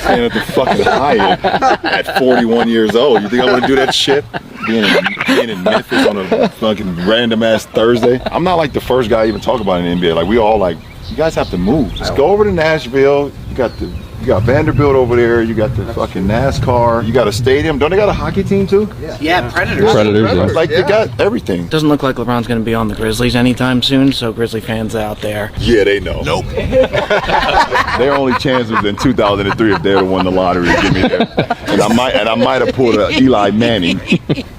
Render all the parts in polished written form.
Staying at the fucking Hyatt at 41 years old. You think I want to do that shit? Being in Memphis on a fucking random ass Thursday. I'm not like the first guy to even talk about it in the NBA. Like we all like, you guys have to move. Just go over to Nashville. You got Vanderbilt over there. You got the fucking NASCAR. You got a stadium. Don't they got a hockey team too? Yeah, Predators. Predators. Like they got everything. Doesn't look like LeBron's going to be on the Grizzlies anytime soon, so Grizzly fans out there. Yeah, they know. Nope. Their only chance was in 2003 if they'd have won the lottery to get me there. And I might have pulled a Eli Manning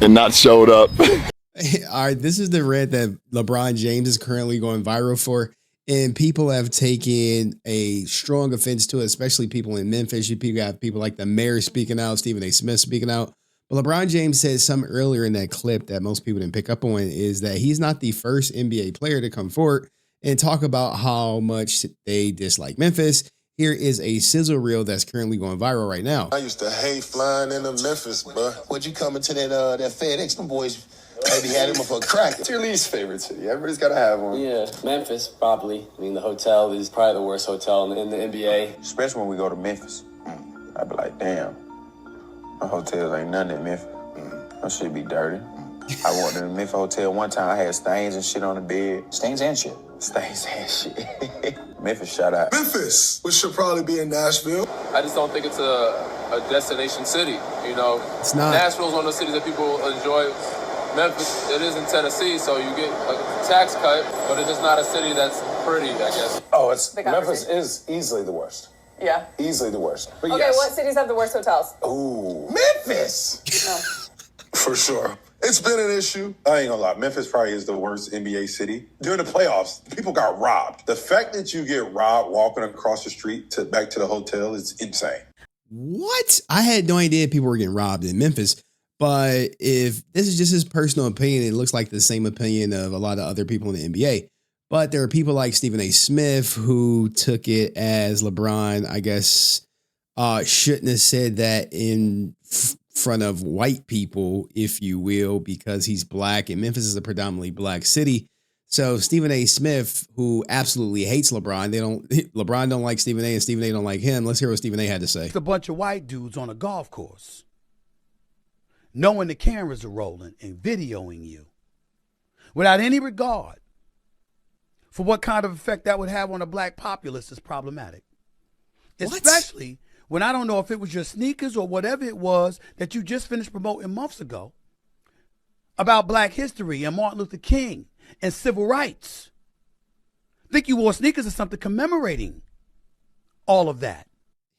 and not showed up. All right, this is the rant that LeBron James is currently going viral for. And people have taken a strong offense to it, especially people in Memphis. You have people like the mayor speaking out, Stephen A. Smith speaking out. But LeBron James said something earlier in that clip that most people didn't pick up on is that he's not the first NBA player to come forward and talk about how much they dislike Memphis. Here is a sizzle reel that's currently going viral right now. I used to hate flying into Memphis, bro. Would you come into that FedEx? Them boys maybe had him for a crack. What's your least favorite city? Everybody's got to have one. Yeah, Memphis, probably. I mean, the hotel is probably the worst hotel in the NBA. Especially when we go to Memphis. I'd be like, damn, my hotels ain't nothing in Memphis. That shit be dirty. I walked in the Memphis hotel one time, I had stains and shit on the bed. Stains and shit. Stains and shit. Memphis, shout out. Memphis, which should probably be in Nashville. I just don't think it's a destination city, you know. It's not. Nashville's one of the cities that people enjoy. Memphis, it is in Tennessee, so you get a tax cut, but it's just not a city that's pretty, I guess. Oh, Memphis is easily the worst. Yeah. Easily the worst. But okay, yes. What cities have the worst hotels? Ooh. Memphis! Oh. For sure. It's been an issue. I ain't gonna lie. Memphis probably is the worst NBA city. During the playoffs, people got robbed. The fact that you get robbed walking across the street back to the hotel is insane. What? I had no idea people were getting robbed in Memphis. But if this is just his personal opinion, it looks like the same opinion of a lot of other people in the NBA. But there are people like Stephen A. Smith who took it as LeBron, I guess, shouldn't have said that in front of white people, if you will, because he's black and Memphis is a predominantly black city. So Stephen A. Smith, who absolutely hates LeBron, LeBron don't like Stephen A. and Stephen A. don't like him. Let's hear what Stephen A. had to say. It's a bunch of white dudes on a golf course, knowing the cameras are rolling and videoing you without any regard for what kind of effect that would have on a black populace is problematic. What? Especially when I don't know if it was your sneakers or whatever it was that you just finished promoting months ago about black history and Martin Luther King and civil rights. I think you wore sneakers or something commemorating all of that.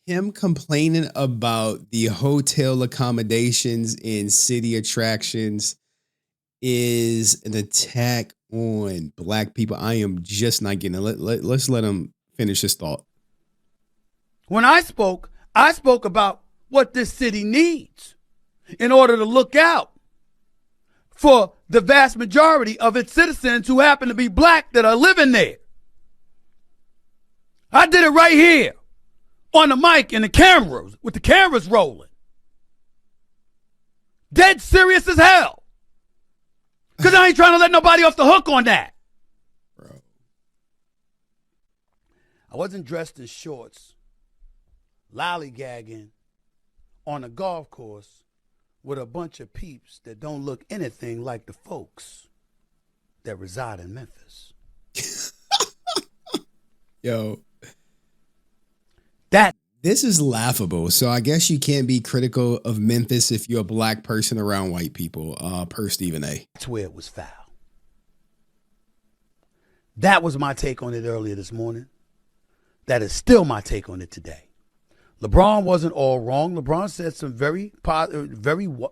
Him complaining about the hotel accommodations and city attractions is an attack on black people. I am just not getting it. Let's let him finish his thought. When I spoke about what this city needs in order to look out for the vast majority of its citizens who happen to be black that are living there. I did it right here on the mic and the cameras, with the cameras rolling. Dead serious as hell. Because I ain't trying to let nobody off the hook on that. Bro. I wasn't dressed in shorts, lollygagging on a golf course with a bunch of peeps that don't look anything like the folks that reside in Memphis. Yo. That This is laughable. So I guess you can't be critical of Memphis if you're a black person around white people, per Stephen A. That's where it was foul. That was my take on it earlier this morning. That is still my take on it today. LeBron wasn't all wrong. LeBron said some very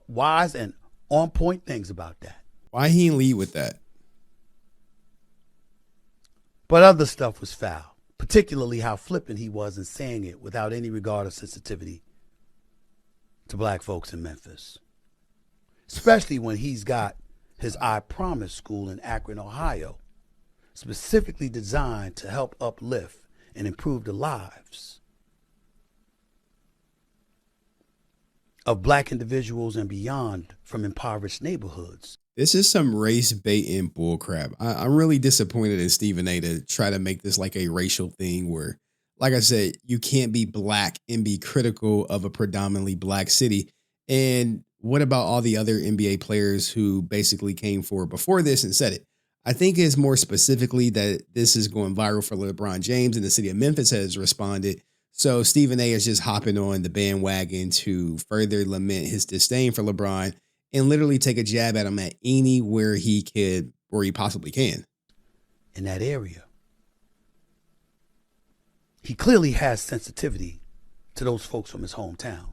wise and on point things about that. Why he didn't lead with that? But other stuff was foul, particularly how flippant he was in saying it without any regard or sensitivity to black folks in Memphis. Especially when he's got his I Promise school in Akron, Ohio, specifically designed to help uplift and improve the lives of black individuals and beyond from impoverished neighborhoods. This is some race bait and bullcrap. I'm really disappointed in Stephen A. to try to make this like a racial thing where like I said, you can't be black and be critical of a predominantly black city. And what about all the other NBA players who basically came forward before this and said it? I think it's more specifically that this is going viral for LeBron James, and the city of Memphis has responded. So Stephen A is just hopping on the bandwagon to further lament his disdain for LeBron and literally take a jab at him at anywhere he could, or he possibly can. In that area. He clearly has sensitivity to those folks from his hometown.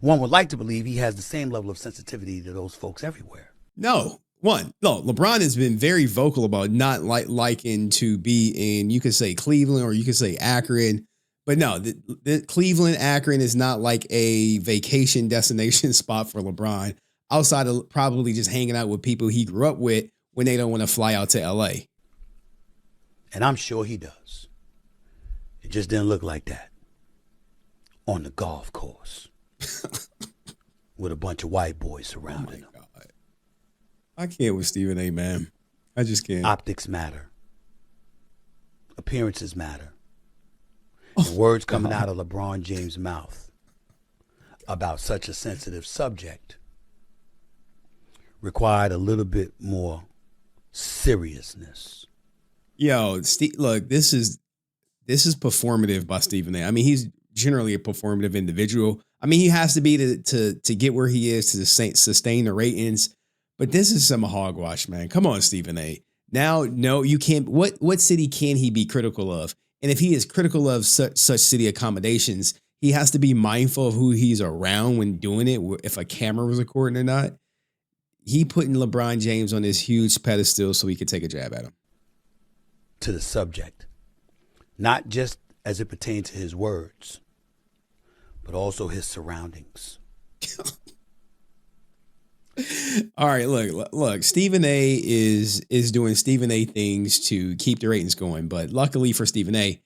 One would like to believe he has the same level of sensitivity to those folks everywhere. No, LeBron has been very vocal about not liking to be in, you could say Cleveland or you could say Akron. But no, the Cleveland, Akron is not like a vacation destination spot for LeBron outside of probably just hanging out with people he grew up with when they don't want to fly out to LA. And I'm sure he does. It just didn't look like that on the golf course with a bunch of white boys surrounding him. God. I can't with Stephen A, man. I just can't. Optics matter. Appearances matter. And words coming out of LeBron James' mouth about such a sensitive subject required a little bit more seriousness. Yo, look, this is performative by Stephen A. I mean, he's generally a performative individual. I mean, he has to be to get where he is to sustain the ratings. But this is some hogwash, man. Come on, Stephen A. Now, no, you can't. What city can he be critical of? And if he is critical of such city accommodations, he has to be mindful of who he's around when doing it, if a camera was recording or not. He putting LeBron James on this huge pedestal so he could take a jab at him. To the subject, not just as it pertains to his words, but also his surroundings. All right, look. Stephen A is doing Stephen A things to keep the ratings going, but luckily for Stephen A,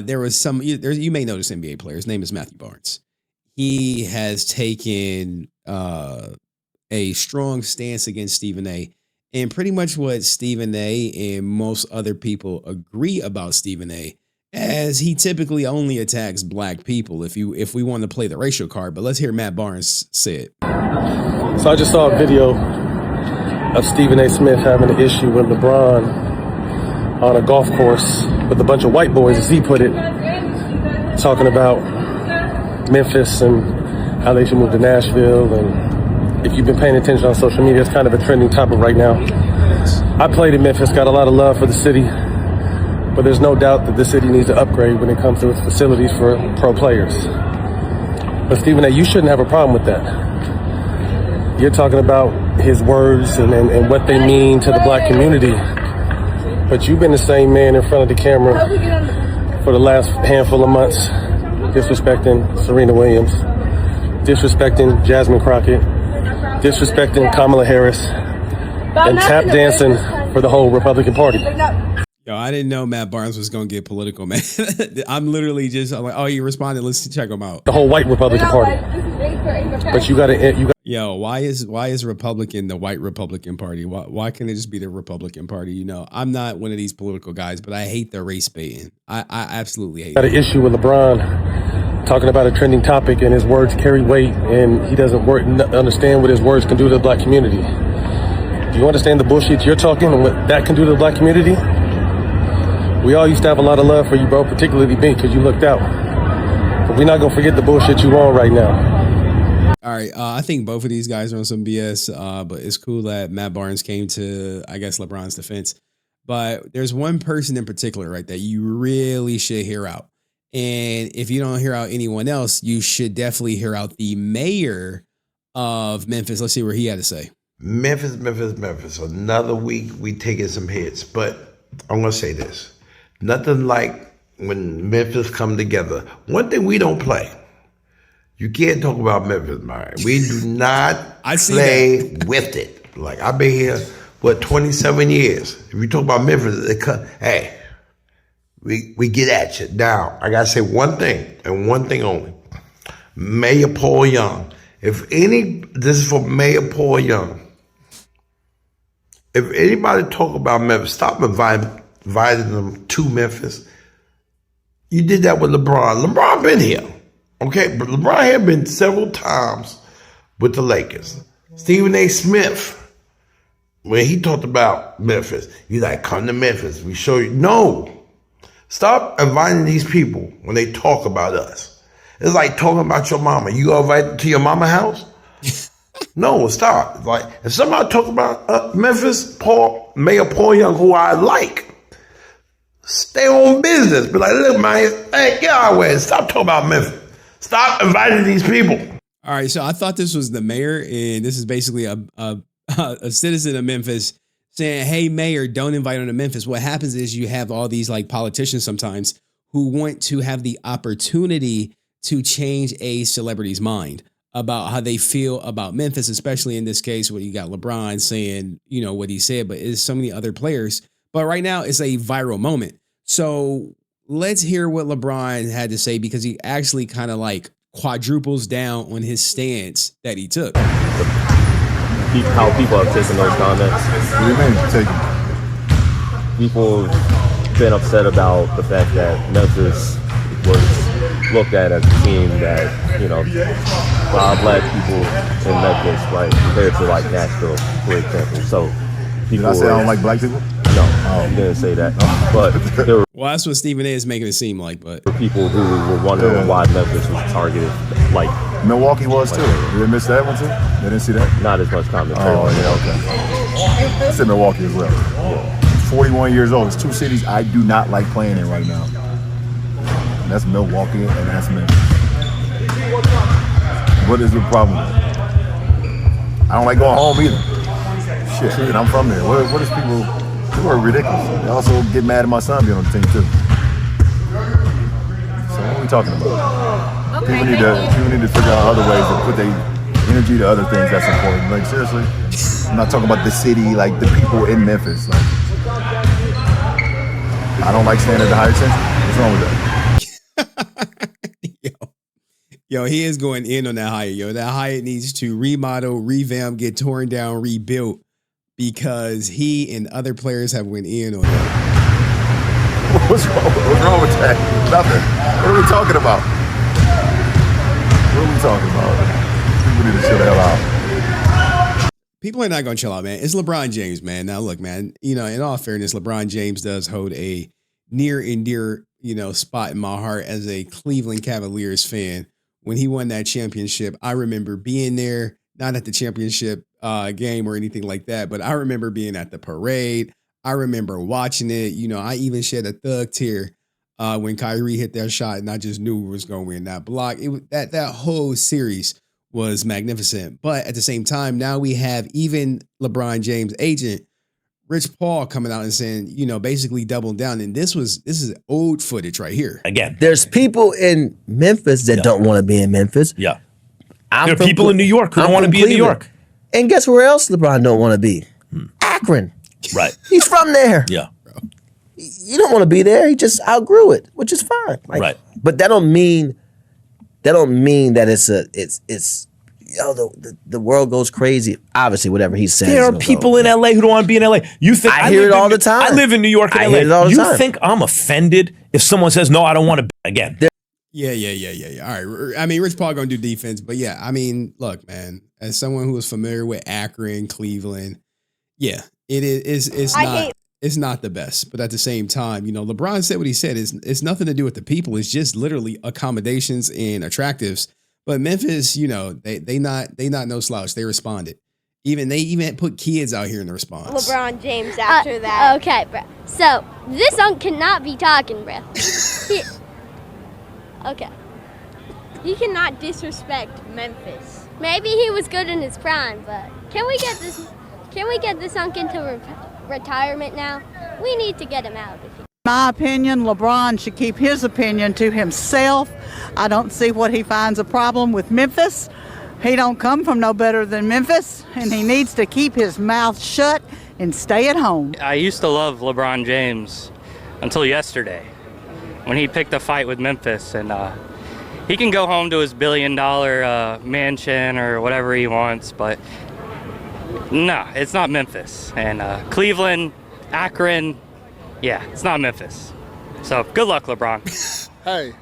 there was some. You may know this NBA player. His name is Matthew Barnes. He has taken a strong stance against Stephen A, and pretty much what Stephen A and most other people agree about Stephen A, as he typically only attacks black people. If we want to play the racial card, but let's hear Matt Barnes say it. So I just saw a video of Stephen A. Smith having an issue with LeBron on a golf course with a bunch of white boys, as he put it, talking about Memphis and how they should move to Nashville. And if you've been paying attention on social media, it's kind of a trending topic right now. I played in Memphis, got a lot of love for the city, but there's no doubt that the city needs to upgrade when it comes to its facilities for pro players. But Stephen A., you shouldn't have a problem with that. You're talking about his words and what they mean to the black community. But you've been the same man in front of the camera for the last handful of months, disrespecting Serena Williams, disrespecting Jasmine Crockett, disrespecting Kamala Harris, and tap dancing for the whole Republican Party. Yo, I didn't know Matt Barnes was going to get political, man. I'm like, oh, he responded. Let's check him out. The whole white Republican Party. But you got to. Yo, why is Republican the white Republican Party? Why can't it just be the Republican Party? You know, I'm not one of these political guys, but I hate the race baiting. I absolutely hate it. Got an issue with LeBron talking about a trending topic, and his words carry weight, and he doesn't understand what his words can do to the black community. Do you understand the bullshit you're talking and what that can do to the black community? We all used to have a lot of love for you, bro, particularly me, because you looked out. But we're not going to forget the bullshit you on right now. All right. I think both of these guys are on some BS, but it's cool that Matt Barnes came to, I guess, LeBron's defense. But there's one person in particular, right, that you really should hear out. And if you don't hear out anyone else, you should definitely hear out the mayor of Memphis. Let's see what he had to say. Memphis. Another week, we taking some hits. But I'm going to say this. Nothing like when Memphis come together. One thing we don't play. You can't talk about Memphis, man. We do not play with it. Like, I've been here, 27 years. If you talk about Memphis, hey, we get at you. Now, I got to say one thing, and one thing only. Mayor Paul Young. This is for Mayor Paul Young. If anybody talk about Memphis, stop inviting them to Memphis. You did that with LeBron. LeBron been here, okay? But LeBron had been several times with the Lakers. Stephen A. Smith, when he talked about Memphis, he's like, come to Memphis. We show you. No. Stop inviting these people when they talk about us. It's like talking about your mama. You go invite to your mama house? No, stop. It's like, if somebody talk about Memphis, Mayor Paul Young, who I like, stay on business. Be like, look, man, hey, get out of the way. Stop talking about Memphis. Stop inviting these people. All right, so I thought this was the mayor, and this is basically a citizen of Memphis saying, hey, mayor, don't invite him to Memphis. What happens is you have all these like politicians sometimes who want to have the opportunity to change a celebrity's mind about how they feel about Memphis, especially in this case where you got LeBron saying, you know, what he said, but it's so many other players. But right now it's a viral moment. So let's hear what LeBron had to say, because he actually kind of like quadruples down on his stance that he took. How people have taken those comments. What do you mean, taking? People have been upset about the fact that Memphis was looked at as a team that, you know, a lot of black people in Memphis, right, compared to like Nashville, for example. So people. Did I say I don't like black people? No, you didn't say that. But there were Well, that's what Stephen A. is making it seem like. But people who were wondering why Memphis was targeted, like Milwaukee was too. Did they miss that one too? They didn't see that? not as much commentary. Oh, yeah, okay. I said Milwaukee as well. Yeah. 41 years old. It's two cities I do not like playing in right now. And that's Milwaukee and that's Memphis. What is the problem? I don't like going home either. Shit, and I'm from there. What is people are ridiculous. They also get mad at my son being on the team too. So what are we talking about? Okay, People need to figure out other ways to put their energy to other things that's important. Like seriously, I'm not talking about the city, like the people in Memphis. Like, I don't like staying at the Hyatt Central. What's wrong with that? Yo, he is going in on that Hyatt. Yo, that Hyatt needs to remodel, revamp, get torn down, rebuilt, because he and other players have went in on that. What's wrong with that? Nothing. What are we talking about? What are we talking about? People need to chill the hell out. People are not going to chill out, man. It's LeBron James, man. Now, look, man, you know, in all fairness, LeBron James does hold a near and dear, you know, spot in my heart as a Cleveland Cavaliers fan. When he won that championship, I remember being there, not at the championship game or anything like that, but I remember being at the parade. I remember watching it. You know, I even shed a thug tear when Kyrie hit that shot, and I just knew we was going to win that block. It was that whole series was magnificent. But at the same time, now we have even LeBron James' agent, Rich Paul, coming out and saying, you know, basically doubling down. And this is old footage right here. Again, there's people in Memphis that don't want to be in Memphis. Yeah. There are people in New York who don't want to be in New York. And guess where else LeBron don't want to be? Akron. Right. He's from there. Yeah. You don't want to be there. He just outgrew it, which is fine. Like, right. But that don't mean that it's the world goes crazy. Obviously, whatever he's saying. There are people in LA who don't want to be in LA. You think I hear it all the time. I live in New York and I LA. hear it all the You time. think I'm offended if someone says no, I don't want to be again? Yeah. All right. I mean, Rich Paul gonna do defense, but yeah, I mean, look, man, as someone who is familiar with Akron, Cleveland, yeah, it is. It's not the best, but at the same time, you know, LeBron said what he said. It's nothing to do with the people. It's just literally accommodations and attractives. But Memphis, you know, they not no slouch. They responded. They even put kids out here in the response. LeBron James after that. Okay, bro. So this unk cannot be talking, bro. Okay. He cannot disrespect Memphis. Maybe he was good in his prime, but can we get this unk into retirement now? We need to get him out of here. My opinion, LeBron should keep his opinion to himself. I don't see what he finds a problem with Memphis. He don't come from no better than Memphis, and he needs to keep his mouth shut and stay at home. I used to love LeBron James until yesterday when he picked a fight with Memphis, and he can go home to his $1 billion mansion or whatever he wants, but no, it's not Memphis. And Cleveland, Akron, yeah, it's not Memphis. So good luck, LeBron. Hey,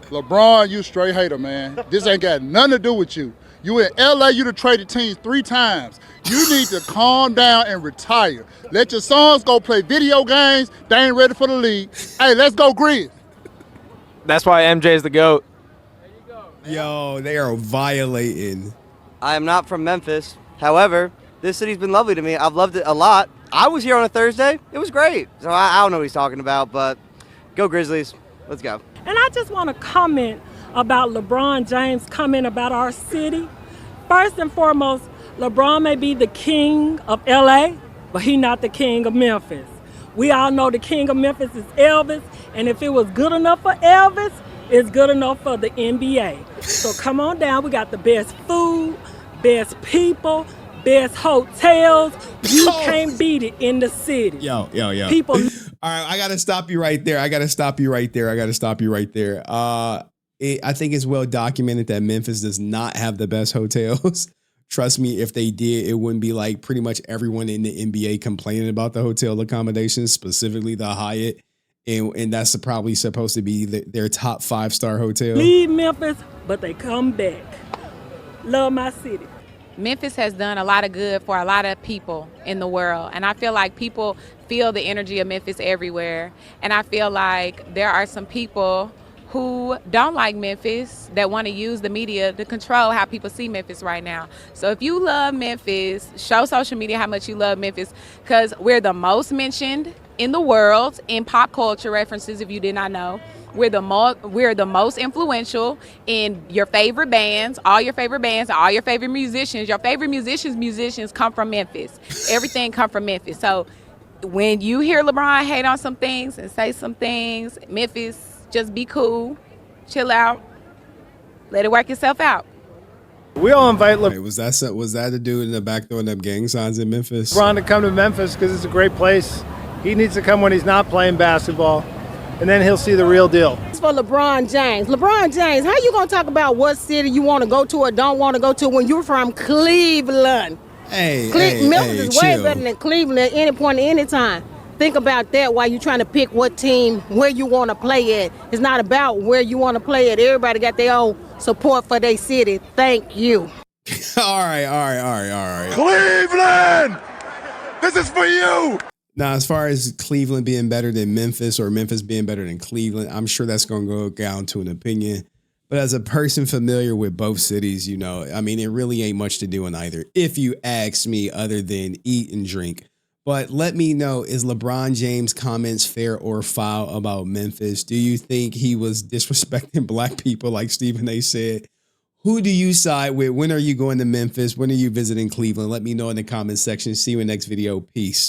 LeBron, you straight hater, man. This ain't got nothing to do with you. You in LA, you done traded teams 3 times. You need to calm down and retire. Let your sons go play video games. They ain't ready for the league. Hey, let's go Grizz. That's why MJ's the GOAT. Yo, they are violating. I am not from Memphis. However, this city's been lovely to me. I've loved it a lot. I was here on a Thursday. It was great. So I don't know what he's talking about, but go Grizzlies. Let's go. And I just want to comment about LeBron James' comment about our city. First and foremost, LeBron may be the king of LA, but he's not the king of Memphis. We all know the king of Memphis is Elvis, and if it was good enough for Elvis, it's good enough for the NBA. So come on down. We got the best food, best people, best hotels. You can't beat it in the city. Yo. People. All right, I gotta stop you right there. I think it's well documented that Memphis does not have the best hotels. Trust me, if they did, it wouldn't be like pretty much everyone in the NBA complaining about the hotel accommodations, specifically the Hyatt. And that's probably supposed to be their top 5-star hotel. Leave Memphis, but they come back. Love my city. Memphis has done a lot of good for a lot of people in the world. And I feel like people feel the energy of Memphis everywhere. And I feel like there are some people who don't like Memphis that want to use the media to control how people see Memphis right now. So if you love Memphis, show social media how much you love Memphis, because we're the most mentioned in the world in pop culture references, if you did not know. We're the most influential in your favorite bands, all your favorite musicians. Your favorite musicians come from Memphis. Everything come from Memphis. So when you hear LeBron hate on some things and say some things, Memphis, just be cool, chill out, let it work itself out. We all invite LeBron. Was that the dude in the back throwing up gang signs in Memphis? LeBron to come to Memphis because it's a great place. He needs to come when he's not playing basketball, and then he'll see the real deal. It's for LeBron James. LeBron James, how you gonna talk about what city you want to go to or don't want to go to when you're from Cleveland? Memphis is way better than Cleveland at any point at any time. Think about that while you're trying to pick what team, where you want to play at. It's not about where you want to play at. Everybody got their own support for their city. Thank you. All right. Cleveland! This is for you! Now, as far as Cleveland being better than Memphis or Memphis being better than Cleveland, I'm sure that's going to go down to an opinion. But as a person familiar with both cities, it really ain't much to do in either, if you ask me, other than eat and drink. But let me know, is LeBron James' comments fair or foul about Memphis? Do you think he was disrespecting black people like Stephen A. said? Who do you side with? When are you going to Memphis? When are you visiting Cleveland? Let me know in the comments section. See you in the next video. Peace.